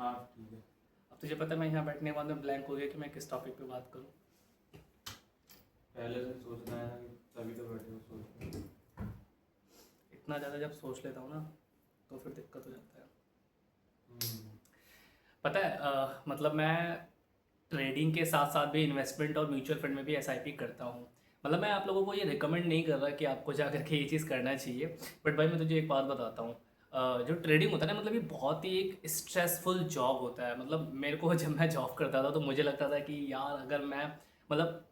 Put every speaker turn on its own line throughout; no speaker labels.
हाँ ठीक है।
अब तुझे पता है मैं यहाँ बैठने के बाद में ब्लैंक हो गया कि मैं किस टॉपिक पे बात करूँ।
पहले से सोचना है ना कि तभी तो बैठे हो सोच रहे हो।
इतना ज़्यादा जब सोच लेता हूँ ना तो फिर दिक्कत हो जाता है। पता है मतलब मैं ट्रेडिंग के साथ साथ भी इन्वेस्टमेंट और म्यूचुअल फंड में भी एसआईपी करता हूँ। मतलब मैं आप लोगों को ये रिकमेंड नहीं कर रहा कि आपको जा करके ये चीज़ करना चाहिए। बट भाई मैं तुझे एक बात बताता हूँ। जो ट्रेडिंग होता है ना मतलब ये बहुत ही एक स्ट्रेसफुल जॉब होता है। मतलब मेरे को जब मैं जॉब करता था तो मुझे लगता था कि यार अगर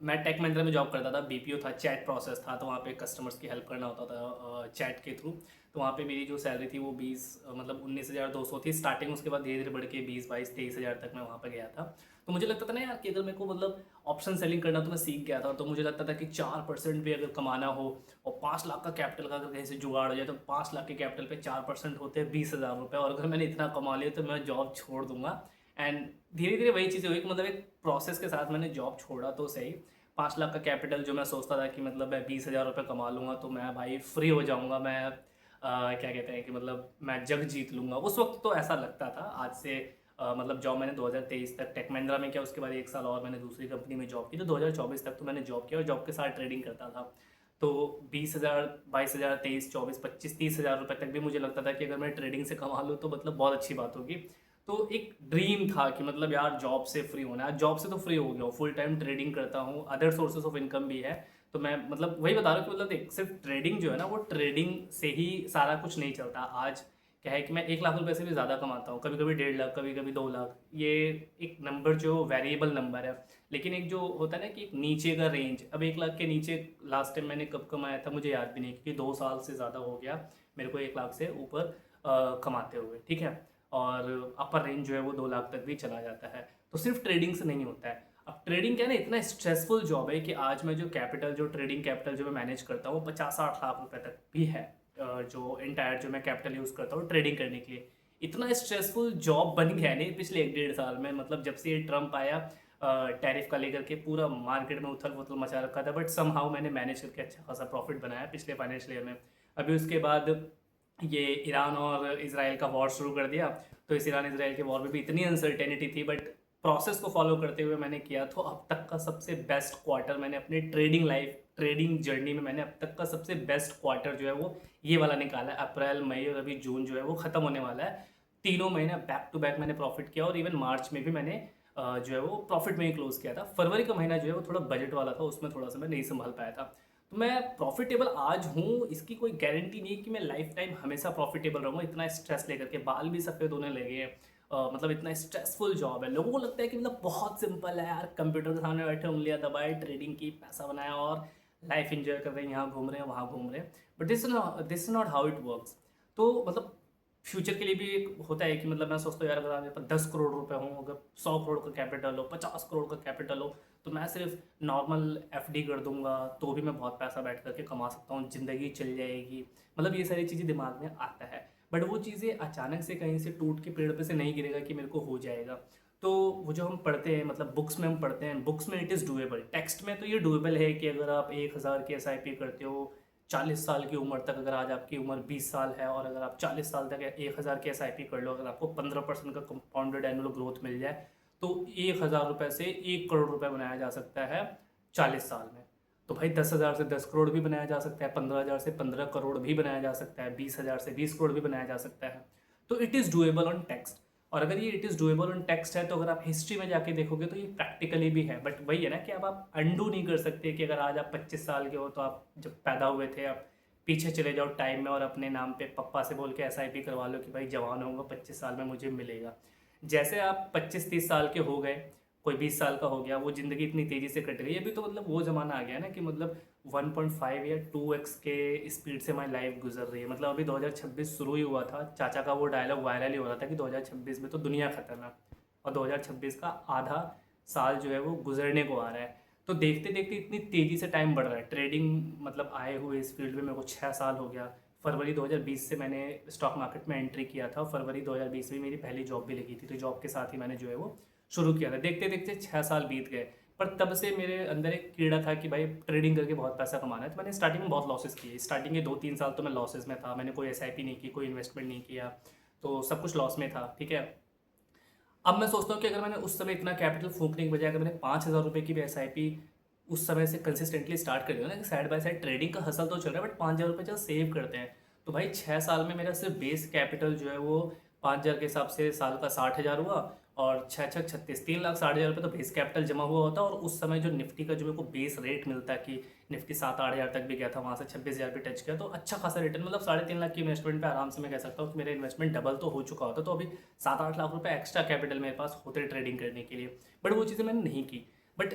मैं टेक महिंद्रा में जॉब करता था, बीपीओ था, चैट प्रोसेस था, तो वहाँ पे कस्टमर्स की हेल्प करना होता था चैट के थ्रू। तो वहाँ पे मेरी जो सैलरी थी वो 19,200 थी स्टार्टिंग। उसके बाद धीरे धीरे बढ़ के 20, 22, 23 हज़ार तक मैं वहाँ पर गया था। तो मुझे लगता था ना यार कि अगर मेरे को मतलब ऑप्शन सेलिंग करना तो मैं सीख गया था। तो मुझे लगता था कि 4% भी अगर कमाना हो और 5 लाख का कैपिटल का अगर कहीं से जुगाड़ हो जाए तो 5 लाख के कैपिटल पे 4% होते हैं 20,000 रुपये। और अगर मैंने इतना कमा लिया तो मैं जॉब छोड़ दूंगा। एंड धीरे धीरे वही चीज़ें हुई कि मतलब एक प्रोसेस के साथ मैंने जॉब छोड़ा तो सही। 5 लाख का कैपिटल जो मैं सोचता था कि मतलब मैं 20,000 रुपये कमा लूँगा तो मैं भाई फ्री हो जाऊँगा। मैं क्या कहते हैं कि मतलब मैं जग जीत लूँगा। उस वक्त तो ऐसा लगता था। आज से मतलब जॉब मैंने 2023 तक टेक महिंद्रा में किया। उसके बाद 1 साल और मैंने दूसरी कंपनी में जॉब की। तो 2024 तक तो मैंने जॉब किया और जॉब के साथ ट्रेडिंग करता था। तो 20,000, 22,000, 23, 24, 25, 30,000 रुपये तक भी मुझे लगता था कि अगर मैं ट्रेडिंग से कमा लूँ तो मतलब बहुत अच्छी बात होगी। तो एक ड्रीम था कि मतलब यार जॉब से फ्री होना है। जॉब से तो फ्री हो गया हूँ, फुल टाइम ट्रेडिंग करता हूँ, अदर सोर्सेज ऑफ इनकम भी है। तो मैं मतलब वही बता रहा हूँ कि मतलब देख सिर्फ ट्रेडिंग जो है ना वो ट्रेडिंग से ही सारा कुछ नहीं चलता। आज क्या है कि मैं 1 लाख रुपए से भी ज़्यादा कमाता हूँ, कभी कभी 1.5 लाख, कभी कभी 2 लाख। ये एक नंबर जो वेरिएबल नंबर है। लेकिन एक जो होता है ना कि एक नीचे का रेंज, अब 1 लाख के नीचे लास्ट टाइम मैंने कब कमाया था मुझे याद भी नहीं, क्योंकि 2 साल से ज़्यादा हो गया मेरे को 1 लाख से ऊपर कमाते हुए, ठीक है। और अपर रेंज जो है वो 2 लाख तक भी चला जाता है। तो सिर्फ ट्रेडिंग से नहीं होता है। अब ट्रेडिंग क्या है ना, इतना स्ट्रेसफुल जॉब है कि आज मैं जो ट्रेडिंग कैपिटल जो मैं मैनेज करता हूँ वो 50-60 लाख रुपए तक भी है। जो इंटायर जो मैं कैपिटल यूज़ करता हूँ ट्रेडिंग करने के लिए। इतना स्ट्रेसफुल जॉब बन गया नहीं पिछले 1 डेढ़ साल में। मतलब जब से ये ट्रम्प आया टैरिफ का लेकर के पूरा मार्केट में उथल पुथल मचा रखा था। बट समहाउ मैंने मैनेज करके अच्छा खासा प्रॉफिट बनाया पिछले फाइनेंशियल ईयर में। अभी उसके बाद ये ईरान और इसराइल का वॉर शुरू कर दिया। तो इस ईरान इसराइल के वॉर में भी इतनी अनसर्टेनिटी थी, बट प्रोसेस को फॉलो करते हुए मैंने किया। तो अब तक का सबसे बेस्ट क्वार्टर मैंने अपने ट्रेडिंग जर्नी में मैंने अब तक का सबसे बेस्ट क्वार्टर जो है वो ये वाला निकाला है। अप्रैल, मई और अभी जून जो है वो ख़त्म होने वाला है। तीनों महीने बैक टू बैक मैंने प्रॉफिट किया और इवन मार्च में भी मैंने जो है वो प्रॉफिट में ही क्लोज किया था। फरवरी का महीना जो है वो थोड़ा बजट वाला था, उसमें थोड़ा सा मैं नहीं संभाल पाया था। तो मैं प्रॉफिटेबल आज हूँ, इसकी कोई गारंटी नहीं है कि मैं लाइफ टाइम हमेशा प्रॉफिटेबल रहूँगा। इतना स्ट्रेस लेकर के बाल भी सफ़ेद होने लगे हैं। मतलब इतना स्ट्रेसफुल जॉब है। लोगों को लगता है कि मतलब बहुत सिंपल है यार, कंप्यूटर के सामने बैठे उंगलियां दबाए ट्रेडिंग की, पैसा बनाया और लाइफ एंजॉय कर रहे हैं, यहाँ घूम रहे हैं वहाँ घूम रहे हैं। But this is not how it works. तो मतलब फ्यूचर के लिए भी एक होता है कि मतलब मैं सोचता हूँ यार अगर मेरे पास 10 करोड़ रुपए हों, अगर 100 करोड़ का कैपिटल हो, 50 करोड़ का कैपिटल हो, तो मैं सिर्फ नॉर्मल एफडी कर दूंगा तो भी मैं बहुत पैसा बैठ करके कमा सकता हूँ, ज़िंदगी चल जाएगी। मतलब ये सारी चीज़ें दिमाग में आता है। बट वो चीज़ें अचानक से कहीं से टूट के पेड़ पे से नहीं गिरेगा कि मेरे को हो जाएगा। तो वो जो हम पढ़ते हैं मतलब बुक्स में हम पढ़ते हैं, बुक्स में इट इज़ डूएबल, टेक्स्ट में तो ये डूएबल है कि अगर आप 1,000 की एसआईपी करते हो 40 साल की उम्र तक, अगर आज आपकी उम्र 20 साल है और अगर आप 40 साल तक 1,000 की एसआईपी कर लो, अगर आपको 15% का कंपाउंडेड एनुअल ग्रोथ मिल जाए तो 1,000 रुपये से 1 करोड़ रुपये बनाया जा सकता है 40 साल में। तो भाई 10,000 से 10 करोड़ भी बनाया जा सकता है, 15,000 से 15 करोड़ भी बनाया जा सकता है, 20,000 से 20 करोड़ भी बनाया जा सकता है। तो it is doable on text. और अगर ये it is doable on text है तो अगर आप हिस्ट्री में जाके देखोगे तो ये प्रैक्टिकली भी है। बट वही है ना कि अब आप अंडू नहीं कर सकते कि अगर आज आप 25 साल के हो तो आप जब पैदा हुए थे आप पीछे चले जाओ टाइम में और अपने नाम पे पप्पा से बोल के एसआईपी करवा लो कि भाई जवान होऊंगा 25 साल में मुझे मिलेगा। जैसे आप 25-30 साल के हो गए, कोई 20 साल का हो गया, वो ज़िंदगी इतनी तेज़ी से कट गई। अभी तो मतलब वो ज़माना आ गया ना कि मतलब 1.5 या 2x के स्पीड से हमारी लाइफ गुजर रही है। मतलब अभी 2026 शुरू ही हुआ था, चाचा का वो डायलॉग वायरल ही हो रहा था कि 2026 में तो दुनिया ख़त्म है। और 2026 का आधा साल जो है वो गुजरने को आ रहा है। तो देखते देखते इतनी तेज़ी से टाइम बढ़ रहा है। ट्रेडिंग मतलब आए हुए इस फील्ड में मेरे को 6 साल हो गया। फरवरी 2020 से मैंने स्टॉक मार्केट में एंट्री किया था। फरवरी 2020 में मेरी पहली जॉब भी लगी थी, तो जॉब के साथ ही मैंने जो है वो शुरू किया था। देखते देखते 6 साल बीत गए। पर तब से मेरे अंदर एक कीड़ा था कि भाई ट्रेडिंग करके बहुत पैसा कमाना है। तो मैंने स्टार्टिंग में बहुत लॉसेस किए। स्टार्टिंग के 2-3 साल तो मैं लॉसेस में था। मैंने कोई एसआईपी नहीं की, कोई इन्वेस्टमेंट नहीं किया, तो सब कुछ लॉस में था, ठीक है। अब मैं सोचता हूँ कि अगर मैंने उस समय इतना कैपिटल फूकने की बजाय अगर मैंने 5,000 रुपये की भी एसआईपी उस समय से कंसिस्टेंटली स्टार्ट कर दिया ना, कि साइड बाय साइड ट्रेडिंग का हसल तो चल रहा है बट 5,000 रुपये जब सेव करते हैं तो भाई 6 साल में मेरा सिर्फ बेस कैपिटल जो है वो 5,000 के हिसाब से साल का 60,000 हुआ, और 6 6 36 3,60,000 रुपये तो बेस कैपिटल जमा हुआ होता है। और उस समय जो निफ्टी का जो मेरे को बेस रेट मिलता है कि निफ्टी 7 8 हज़ार तक भी गया था, वहाँ से 26,000 पे टच किया, तो अच्छा खासा रिटर्न, मतलब 3.5 लाख की इन्वेस्टमेंट पे आराम से मैं कह सकता हूँ कि मेरा इन्वेस्टमेंट डबल तो हो चुका होता। तो अभी 7 8 लाख रुपए एक्स्ट्रा कैपिटल मेरे पास होते ट्रेडिंग करने के लिए, बट वो चीज़ें मैंने नहीं की। बट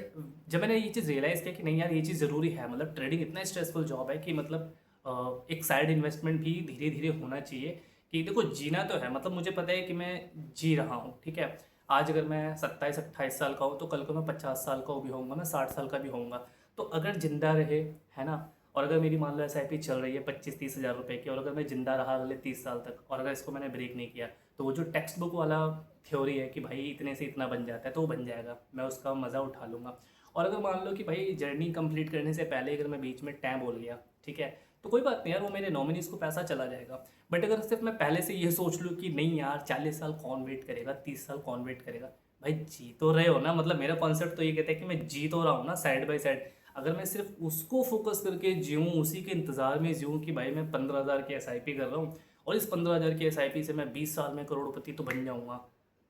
जब मैंने ये चीज़ रियलाइज़ किया कि नहीं यार ये चीज़ ज़रूरी है, मतलब ट्रेडिंग इतना स्ट्रेसफुल जॉब है कि मतलब एक साइड इन्वेस्टमेंट भी धीरे धीरे होना चाहिए। कि देखो जीना तो है, मतलब मुझे पता है कि मैं जी रहा हूँ, ठीक है। आज अगर मैं 27 28 साल का हूँ तो कल को मैं 50 साल का भी होऊंगा, मैं 60 साल का भी होऊंगा। तो अगर जिंदा रहे, है ना, और अगर मेरी मान लो एसआईपी चल रही है 25 30 हज़ार रुपये की, और अगर मैं जिंदा रहा अगले 30 साल तक और अगर इसको मैंने ब्रेक नहीं किया, तो वो जो टेक्स्ट बुक वाला थ्योरी है कि भाई इतने से इतना बन जाता है, तो वो बन जाएगा, मैं उसका मज़ा उठा लूँगा। और अगर मान लो कि भाई जर्नी कंप्लीट करने से पहले अगर मैं बीच में टैम बोल गया, ठीक है, तो कोई बात नहीं यार, वो मेरे नॉमिनीज को पैसा चला जाएगा। बट अगर सिर्फ मैं पहले से ये सोच लूँ कि नहीं यार 40 साल कौन वेट करेगा, 30 साल कौन वेट करेगा, भाई जी तो रहे हो ना, मतलब मेरा कॉन्सेप्ट तो ये कहता है कि मैं जी तो रहा हूँ ना साइड बाय साइड। अगर मैं सिर्फ उसको फोकस करके जीऊँ, उसी के इंतजार में जीऊँ कि भाई मैं 15,000 की एसआईपी कर रहा हूँ और इस 15,000 की एसआईपी से मैं 20 साल में करोड़पति तो बन जाऊँगा,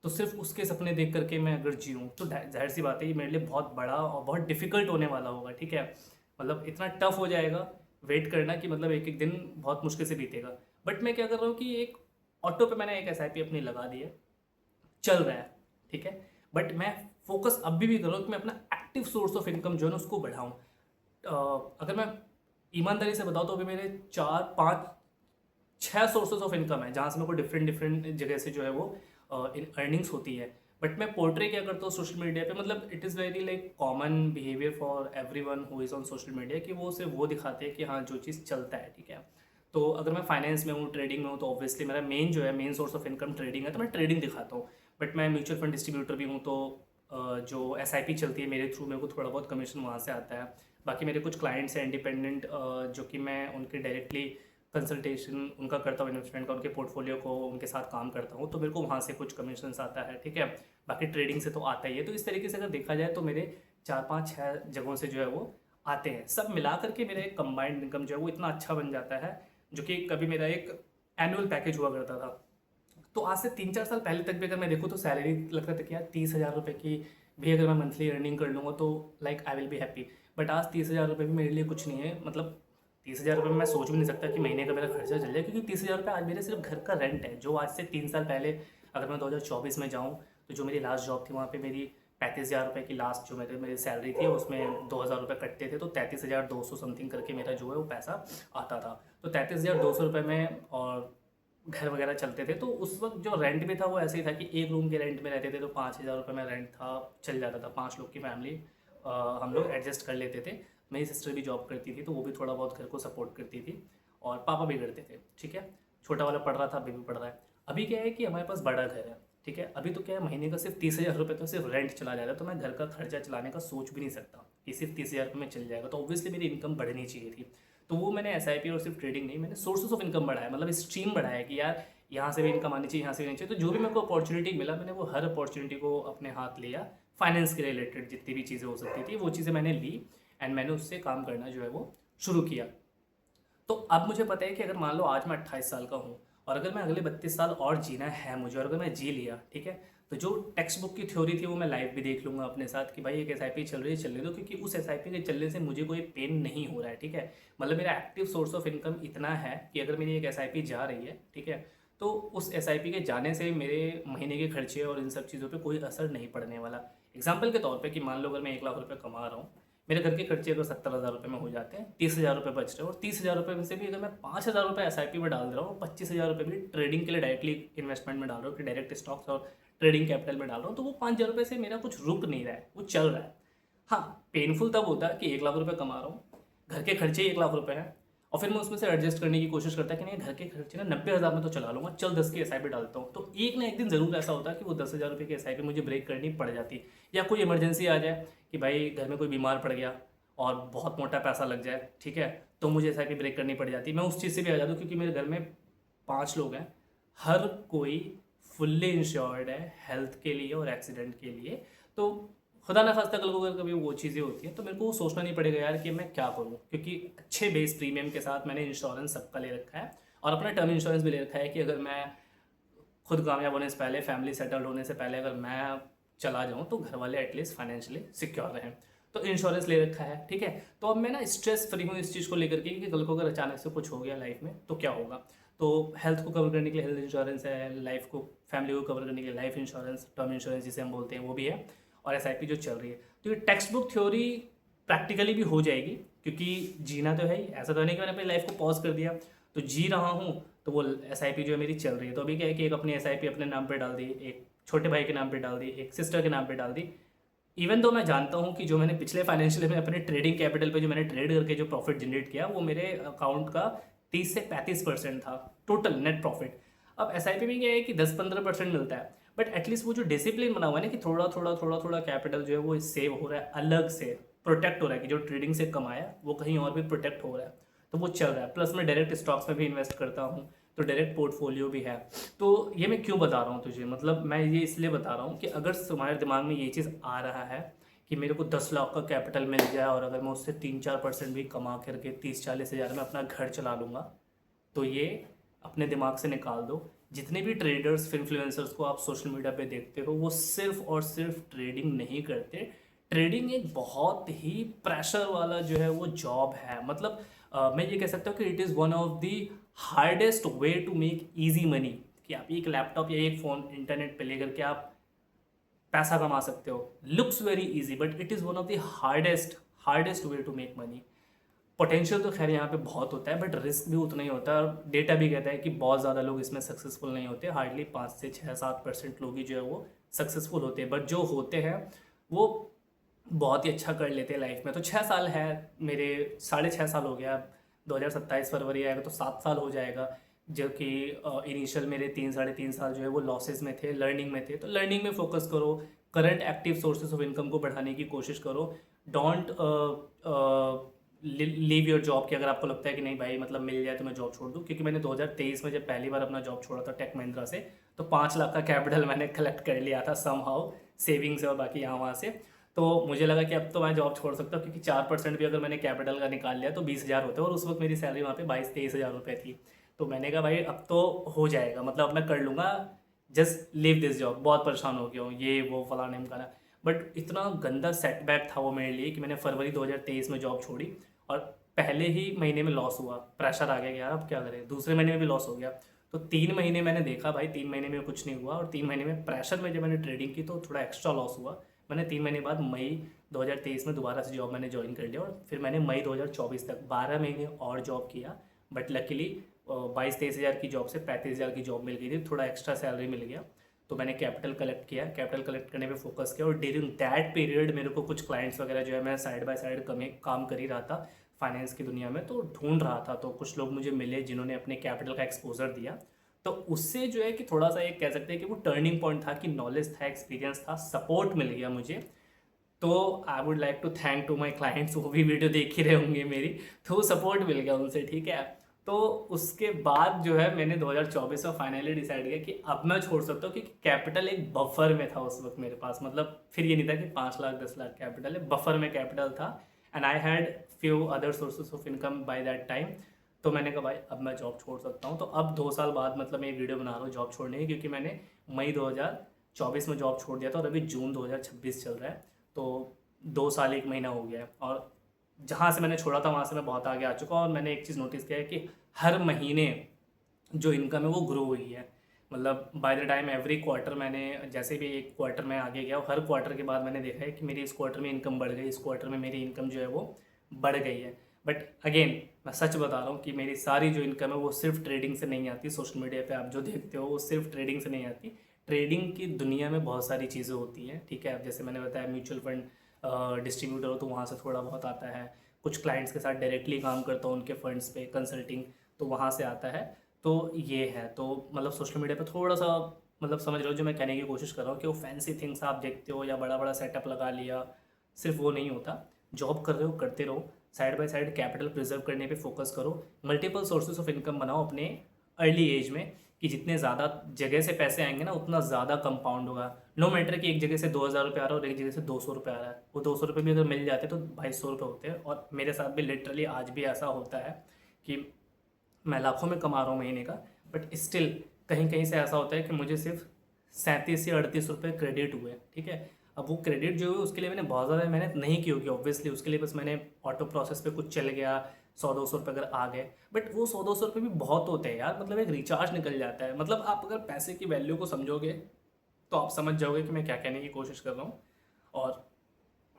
तो सिर्फ उसके सपने देख करके मैं अगर जीऊँ तो जाहिर सी बात है ये मेरे लिए बहुत बड़ा और बहुत डिफिकल्ट होने वाला होगा, ठीक है। मतलब इतना टफ हो जाएगा वेट करना कि मतलब एक एक दिन बहुत मुश्किल से बीतेगा। बट मैं क्या कर रहा हूँ कि एक ऑटो पे मैंने एक एसआईपी अपनी लगा दी है, चल रहा है, ठीक है। बट मैं फोकस अभी भी कर रहा हूँ कि मैं अपना एक्टिव सोर्स ऑफ इनकम जो है ना उसको बढ़ाऊँ। अगर मैं ईमानदारी से बताऊँ तो अभी मेरे 4 5 6 सोर्सेज ऑफ इनकम है जहाँ से मेरे को डिफरेंट डिफरेंट जगह से जो है वो अर्निंग्स होती है। बट मैं पोर्ट्रे क्या करता हूँ सोशल मीडिया पे, मतलब it is very like common behaviour for every one who is on social media, कि वो सिर्फ वो दिखाते हैं कि हाँ जो चीज़ चलता है, ठीक है। तो अगर मैं फाइनेंस में हूँ, ट्रेडिंग में हूँ, तो ऑब्वियसली मेरा मेन जो है main source of income trading है, तो मैं ट्रेडिंग दिखाता हूँ। बट मैं म्यूचुअल फंड डिस्ट्रीब्यूटर भी हूँ, तो जो एसआईपी चलती है मेरे थ्रू, मेरे को थोड़ा बहुत कमीशन वहाँ से आता है। बाकी मेरे कुछ क्लाइंट्स हैं इंडिपेंडेंट, जो कि मैं उनके डायरेक्टली कंसल्टेशन उनका करता हूँ, इन्वेस्टमेंट का, उनके पोर्टफोलियो को उनके साथ काम करता हूँ, तो मेरे को वहाँ से कुछ कमीशन आता है, ठीक है। बाकी ट्रेडिंग से तो आता ही है। तो इस तरीके से अगर देखा जाए तो मेरे 4 5 6 जगहों से जो है वो आते हैं, सब मिला करके मेरा एक कंबाइंड इनकम जो है वो इतना अच्छा बन जाता है, जो कि कभी मेरा एक एनुअल पैकेज हुआ करता था। तो आज से 3 4 साल पहले तक भी अगर मैं देखूँ तो सैलरी लगता था कि यार 30,000 रुपये की भी अगर मैं मंथली अर्निंग कर लूँगा तो like I will be happy. But आज 30,000 रुपये भी मेरे लिए कुछ नहीं है, मतलब 30,000 रुपये में मैं सोच भी नहीं सकता कि महीने का मेरा खर्चा चल जाए, क्योंकि 30,000 रुपये आज मेरे सिर्फ घर का रेंट है, जो आज से 3 साल पहले अगर मैं 2024 में जाऊँ तो जो मेरी लास्ट जॉब थी वहाँ पे मेरी 35,000 रुपये की लास्ट जो मेरी सैलरी थी उसमें 2,000 रुपये कटते थे, तो 33,200 समथिंग करके मेरा जो है वो पैसा आता था। तो 33,200 रुपये में और घर वगैरह चलते थे। तो उस वक्त जो रेंट भी था वो ऐसे ही था कि एक रूम के रेंट में रहते थे तो 5,000 रुपये में रेंट था, चल जाता था, 5 लोग की फैमिली हम लोग एडजस्ट कर लेते थे। मेरी सिस्टर भी जॉब करती थी तो वो भी थोड़ा बहुत घर को सपोर्ट करती थी, और पापा भी करते थे, ठीक है। छोटा वाला पढ़ रहा था, अभी भी पढ़ रहा है। अभी क्या है कि हमारे पास बड़ा घर है, ठीक है। अभी तो क्या है, महीने का सिर्फ 30,000 रुपये तो सिर्फ रेंट चला जाएगा, तो मैं घर का खर्चा चलाने का सोच भी नहीं सकता कि सिर्फ 30,000 में चल जाएगा। तो ऑब्वियसली मेरी इनकम बढ़नी चाहिए थी। तो वो मैंने एसआईपी और सिर्फ ट्रेडिंग नहीं, मैंने सोर्सेज ऑफ इनकम बढ़ाया, मतलब स्ट्रीम बढ़ाया कि यार यहाँ से भी इनकम आनी चाहिए, यहाँ से भी आनी चाहिए। तो जो भी मेरे को अपॉर्चुनिटी मिला मैंने वो हर अपॉर्चुनिटी को अपने हाथ लिया। फाइनेंस के रिलेटेड जितनी भी चीज़ें हो सकती थी वो चीज़ें मैंने ली, एंड मैंने उससे काम करना जो है वो शुरू किया। तो अब मुझे पता है कि अगर मान लो आज मैं 28 साल का हूँ और अगर मैं अगले 32 साल और जीना है मुझे, और अगर मैं जी लिया, ठीक है, तो जो टेक्स्ट बुक की थ्योरी थी वो मैं लाइव भी देख लूँगा अपने साथ कि भाई एक एसआईपी चल रही है, चलने दो, क्योंकि उस एसआईपी के चलने से मुझे कोई पेन नहीं हो रहा है, ठीक है। मतलब मेरा एक्टिव सोर्स ऑफ इनकम इतना है कि अगर मेरी एक एसआईपी जा रही है, ठीक है, तो उस एसआईपी के जाने से मेरे महीने के खर्चे और इन सब चीज़ों पे कोई असर नहीं पड़ने वाला। एग्जाम्पल के तौर पे कि मान लो अगर मैं 1 लाख रुपए कमा रहा हूँ, मेरे घर के खर्चे अगर 70,000 रुपये में हो जाते हैं, 30,000 रुपये बच रहे हैं, और 30,000 रुपये में से भी अगर मैं 5,000 रुपये एसआईपी में डाल दे रहा हूँ, 25,000 रुपये भी ट्रेडिंग के लिए डायरेक्टली इन्वेस्टमेंट में डाल रहा हूँ, कि डायरेक्ट स्टॉक्स और ट्रेडिंग कैपिटल में डाल रहा हूँ, तो वो 5,000 रुपये से मेरा कुछ रुक नहीं रहा है, वो चल रहा है। हाँ, पेनफुल तब होता है कि 1 लाख रुपये कमा रहा हूँ, घर के खर्चे ही 1 लाख रुपये हैं, और फिर मैं उसमें से एडजस्ट करने की कोशिश करता है कि नहीं घर के खर्चे ना 90,000 में तो चला लूँगा, चल 10 की एसआईपी डालता हूँ। तो एक ना एक दिन ज़रूर ऐसा होता है कि वो 10,000 रुपये की एसआईपी मुझे ब्रेक करनी पड़ जाती, या कोई इमरजेंसी आ जाए कि भाई घर में कोई बीमार पड़ गया और बहुत मोटा पैसा लग जाए, ठीक है, तो मुझे एसआईपी ब्रेक करनी पड़ जाती है। मैं उस चीज़ से भी आ जाता हूँ क्योंकि मेरे घर में 5 लोग हैं, हर कोई फुल्ली इंश्योर्ड है हेल्थ के लिए और एक्सीडेंट के लिए। तो खुदा ना खास्ता कल को अगर कभी वो चीज़ें होती हैं तो मेरे को सोचना नहीं पड़ेगा यार कि मैं क्या करूँ, क्योंकि अच्छे बेस प्रीमियम के साथ मैंने इंश्योरेंस सबका ले रखा है और अपना टर्म इंश्योरेंस भी ले रखा है कि अगर मैं खुद कामयाब होने से पहले, फैमिली सेटल्ड होने से पहले अगर मैं चला जाऊँ तो घर वाले एटलीस्ट फाइनेंशियली सिक्योर रहें। तो इंश्योरेंस ले रखा है, ठीक है। तो अब मैं ना स्ट्रेस फ्री हूँ इस चीज़ को लेकर के कि कल को अगर अचानक से कुछ हो गया लाइफ में तो क्या होगा। तो हेल्थ को कवर करने के लिए हेल्थ इंश्योरेंस है, लाइफ को, फैमिली को कवर करने के लिए लाइफ इंश्योरेंस, टर्म इंश्योरेंस जिसे हम बोलते हैं वो भी है, और एसआईपी जो चल रही है। तो ये टेक्स्ट बुक थ्योरी प्रैक्टिकली भी हो जाएगी, क्योंकि जीना तो है ही, ऐसा तो नहीं कि मैंने अपनी लाइफ को पॉज कर दिया, तो जी रहा हूँ। तो वो एसआईपी जो है मेरी चल रही है। तो अभी क्या है कि एक अपनी एसआईपी अपने नाम पे डाल दी, एक छोटे भाई के नाम पे डाल दी, एक सिस्टर के नाम पे डाल दी। इवन तो मैं जानता हूँ कि जो मैंने पिछले फाइनेंशियल में अपने ट्रेडिंग कैपिटल पे जो मैंने ट्रेड करके जो प्रॉफिट जनरेट किया वो मेरे अकाउंट का 30 से 35% था टोटल नेट प्रॉफिट। अब एसआईपी में क्या है कि 10-15% मिलता है, बट एटलीस्ट वो जो डिसिप्लिन बना हुआ है ना कि थोड़ा थोड़ा थोड़ा थोड़ा कैपिटल जो है वो सेव हो रहा है, अलग से प्रोटेक्ट हो रहा है, कि जो ट्रेडिंग से कमाया वो कहीं और भी प्रोटेक्ट हो रहा है, तो वो चल रहा है। प्लस मैं डायरेक्ट स्टॉक्स में भी इन्वेस्ट करता हूँ, तो डायरेक्ट पोर्टफोलियो भी है। तो ये मैं क्यों बता रहा हूँ तुझे, मतलब मैं ये इसलिए बता रहा हूँ कि अगर तुम्हारे दिमाग में ये चीज़ आ रहा है कि मेरे को 10 लाख का कैपिटल मिल जाए और अगर मैं उससे 3-4% भी कमा करके 30-40 हज़ार में अपना घर चला लूँगा, तो ये अपने दिमाग से निकाल दो। जितने भी ट्रेडर्स, इन्फ्लुएंसर्स को आप सोशल मीडिया पे देखते हो वो सिर्फ और सिर्फ ट्रेडिंग नहीं करते। ट्रेडिंग एक बहुत ही प्रेशर वाला जो है वो जॉब है। मतलब मैं ये कह सकता हूँ कि it is one of the hardest way to make easy money, कि आप एक लैपटॉप या एक फ़ोन इंटरनेट पे लेकर के आप पैसा कमा सकते हो। Looks very easy but it is one of the hardest way to make money. Potential तो खैर यहाँ पे बहुत होता है, बट रिस्क भी उतना ही होता है, और डेटा भी कहता है कि बहुत ज़्यादा लोग इसमें सक्सेसफुल नहीं होते। हार्डली 5 से 6-7% लोग ही जो है वो सक्सेसफुल होते हैं, बट जो होते हैं वो बहुत ही अच्छा कर लेते हैं लाइफ में। तो 6 साल है मेरे, 6.5 साल हो गया। 2027 फरवरी आएगा तो 7 साल हो जाएगा, जो कि इनिशियल मेरे 3-3.5 साल जो है वो लॉसेस में थे, लर्निंग में थे। तो लर्निंग में फोकस करो, current active sources of income को बढ़ाने की कोशिश करो। डोंट लीव योर जॉब, कि अगर आपको लगता है कि नहीं भाई मतलब मिल जाए तो मैं जॉब छोड़ दूँ, क्योंकि मैंने 2023 में जब पहली बार अपना जॉब छोड़ा था टेक महिंद्रा से, तो 5 लाख का कैपिटल मैंने कलेक्ट कर लिया था समहाउ, सेविंग से और बाकी यहाँ वहाँ से। तो मुझे लगा कि अब तो मैं जॉब छोड़ सकता हूँ, क्योंकि 4% भी अगर मैंने कैपिटल का निकाल लिया तो 20,000 होते हैं, और उस वक्त मेरी सैलरी वहाँ पे 22-23 हज़ार रुपये थी। तो मैंने कहा भाई अब तो हो जाएगा, मतलब अब मैं कर लूँगा, जस्ट लीव दिस जॉब, बहुत परेशान हो गया हूँ, ये वो फला ढिमकाना। बट इतना गंदा सेटबैक था वो मेरे लिए कि मैंने फरवरी 2023 में जॉब छोड़ी, और पहले ही महीने में लॉस हुआ, प्रेशर आ गया कि यार अब क्या करें, दूसरे महीने में भी लॉस हो गया। तो 3 महीने मैंने देखा भाई, 3 महीने में कुछ नहीं हुआ, और 3 महीने में प्रेशर में जब मैंने ट्रेडिंग की तो थोड़ा एक्स्ट्रा लॉस हुआ। मैंने 3 महीने बाद मई 2023 में दोबारा से जॉब मैंने ज्वाइन कर लिया, और फिर मैंने मई 2024 तक 12 महीने और जॉब किया। बट लकीली 22-23 हज़ार की जॉब से 35 हज़ार की जॉब मिल गई थी, थोड़ा एक्स्ट्रा सैलरी मिल गया। तो मैंने कैपिटल कलेक्ट किया, कैपिटल कलेक्ट करने पे फोकस किया, और ड्यूरिंग दैट पीरियड मेरे को कुछ क्लाइंट्स वगैरह जो है मैं साइड बाय साइड काम कर ही रहा था फाइनेंस की दुनिया में, तो ढूंढ रहा था। तो कुछ लोग मुझे मिले जिन्होंने अपने कैपिटल का एक्सपोजर दिया, तो उससे जो है कि थोड़ा सा एक कह सकते हैं कि वो टर्निंग पॉइंट था, कि नॉलेज था, एक्सपीरियंस था, सपोर्ट मिल गया मुझे। तो I would like to thank to my clients, वो भी वीडियो देख ही रहे होंगे मेरी, तो सपोर्ट मिल गया उनसे, ठीक है। तो उसके बाद जो है मैंने 2024 में फाइनली डिसाइड किया कि अब मैं छोड़ सकता हूँ, क्योंकि कैपिटल एक बफर में था उस वक्त मेरे पास। मतलब फिर ये नहीं था कि 5 लाख 10 लाख कैपिटल है, बफर में कैपिटल था, and I had few other sources of income by that time. तो मैंने कहा भाई अब मैं जॉब छोड़ सकता हूँ। तो अब 2 साल बाद मतलब मैं ये वीडियो बना रहा हूँ जॉब छोड़ने की, क्योंकि मैंने मई 2024 में जॉब छोड़ दिया था, और अभी जून 2026 चल रहा है। तो 2 साल 1 महीना हो गया है, और जहाँ से मैंने छोड़ा था वहाँ से मैं बहुत आगे आ चुका हूँ। और मैंने एक चीज़ नोटिस किया है कि हर महीने जो इनकम है वो ग्रो हुई है। मतलब by the time every quarter, मैंने जैसे भी एक क्वार्टर में आगे गया, हर क्वार्टर के बाद मैंने देखा है कि मेरी इस क्वार्टर में इनकम बढ़ गई, इस क्वार्टर में मेरी इनकम जो है वो बढ़ गई है। बट अगेन मैं सच बता रहा हूँ कि मेरी सारी जो इनकम है वो सिर्फ ट्रेडिंग से नहीं आती। सोशल मीडिया पे आप जो देखते हो वो सिर्फ ट्रेडिंग से नहीं आती। ट्रेडिंग की दुनिया में बहुत सारी चीज़ें होती हैं, ठीक है। अब जैसे मैंने बताया म्यूचुअल फंड डिस्ट्रीब्यूटर हो तो वहाँ से थोड़ा बहुत आता है, कुछ क्लाइंट्स के साथ डायरेक्टली काम करता हूँ उनके फंड्स पे कंसल्टिंग, तो वहाँ से आता है। तो ये है, तो मतलब सोशल मीडिया पे थोड़ा सा मतलब समझ रहे हो जो मैं कहने की कोशिश कर रहा हूँ, कि वो फैंसी थिंग्स आप देखते हो या बड़ा बड़ा सेटअप लगा लिया, सिर्फ वो नहीं होता। जॉब कर रहे हो करते रहो, side by side capital preserve करने पे फोकस करो, मल्टीपल सोर्सेज ऑफ इनकम बनाओ अपने अर्ली एज में, कि जितने ज़्यादा जगह से पैसे आएंगे ना उतना ज़्यादा कंपाउंड होगा। नो मैटर कि एक जगह से 2,000 रुपये आ रहा है और एक जगह से 200 रुपये आ रहा है, वो 200 रुपये भी अगर मिल जाते तो 2,200 रुपये होते हैं। और मेरे साथ भी लिटरली आज भी ऐसा होता है कि मैं लाखों में कमा रहा हूँ महीने का, बट स्टिल कहीं कहीं से ऐसा होता है कि मुझे सिर्फ 37 या 38 रुपये क्रेडिट हुए, ठीक है। अब वो क्रेडिट जो है उसके लिए मैंने बहुत ज़्यादा मेहनत नहीं की होगी ऑब्वियसली, उसके लिए बस मैंने ऑटो प्रोसेस पे कुछ चल गया, 100-200 रुपये अगर आ गए, बट वो 100-200 रुपये भी बहुत होते हैं यार। मतलब एक रिचार्ज निकल जाता है। मतलब आप अगर पैसे की वैल्यू को समझोगे तो आप समझ जाओगे कि मैं क्या कहने की कोशिश कर रहा हूँ। और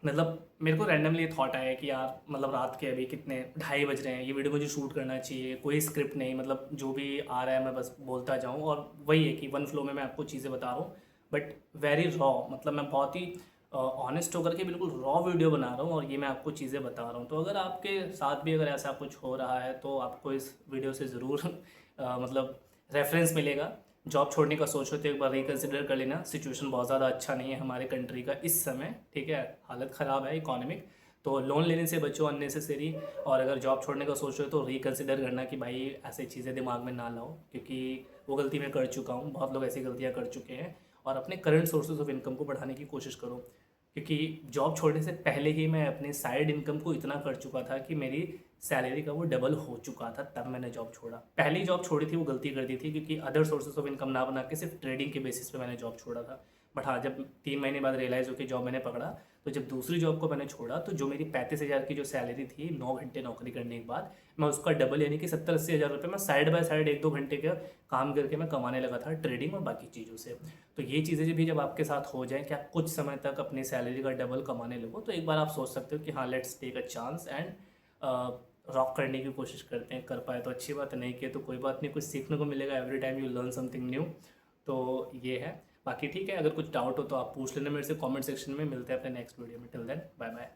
मतलब मेरे को रैंडमली थॉट आया कि यार मतलब रात के अभी कितने 2:30 बज रहे हैं, ये वीडियो मुझे शूट करना चाहिए, कोई स्क्रिप्ट नहीं, मतलब जो भी आ रहा है मैं बस बोलता जाऊँ। और वही है कि वन फ्लो में मैं आपको चीज़ें बता रहा हूँ, बट वेरी रॉ, मतलब मैं बहुत ही ऑनेस्ट होकर के बिल्कुल रॉ वीडियो बना रहा हूँ और ये मैं आपको चीज़ें बता रहा हूँ। तो अगर आपके साथ भी अगर ऐसा कुछ हो रहा है तो आपको इस वीडियो से ज़रूर मतलब रेफरेंस मिलेगा। जॉब छोड़ने का सोचो तो एक बार रिकन्सिडर कर लेना। सिचुएशन बहुत ज़्यादा अच्छा नहीं है हमारे कंट्री का इस समय, ठीक है, हालत ख़राब है इकोनॉमिक। तो लोन लेने से बचो अननेसेसरी, और अगर जॉब छोड़ने का सोचो तो रिकन्सिडर करना कि भाई ऐसी चीज़ें दिमाग में ना लाओ, क्योंकि वो गलती मैं कर चुका हूँ, बहुत लोग ऐसी गलतियाँ कर चुके हैं। और अपने करंट सोर्सेज ऑफ इनकम को बढ़ाने की कोशिश करो, क्योंकि जॉब छोड़ने से पहले ही मैं अपने साइड इनकम को इतना कर चुका था कि मेरी सैलरी का वो डबल हो चुका था, तब मैंने जॉब छोड़ा। पहली जॉब छोड़ी थी वो गलती कर दी थी, क्योंकि अदर सोर्सेज ऑफ इनकम ना बना के सिर्फ ट्रेडिंग के बेसिस पे मैंने जॉब छोड़ा था। बट हाँ, जब 3 महीने बाद रियलाइज़ हो कि जॉब मैंने पकड़ा, तो जब दूसरी जॉब को मैंने छोड़ा तो जो मेरी 35,000 की जो सैलरी थी 9 घंटे नौकरी करने के बाद, मैं उसका डबल यानी कि 70-80 हज़ार रुपये मैं साइड बाय साइड 1-2 घंटे का काम करके मैं कमाने लगा था ट्रेडिंग और बाकी चीज़ों से। तो ये चीज़ें भी जब आपके साथ हो जाएं कि आप कुछ समय तक अपनी सैलरी का डबल कमाने लगो, तो एक बार आप सोच सकते हो कि हाँ, let's take a chance and rock करने की कोशिश करते हैं। कर पाए तो अच्छी बात है, नहीं किए तो कोई बात नहीं, कुछ सीखने को मिलेगा। Every time you learn something new. तो ये है। बाकी ठीक है, अगर कुछ डाउट हो तो आप पूछ लेना मेरे से कमेंट सेक्शन में। मिलते हैं अपने नेक्स्ट वीडियो में। Till then bye bye.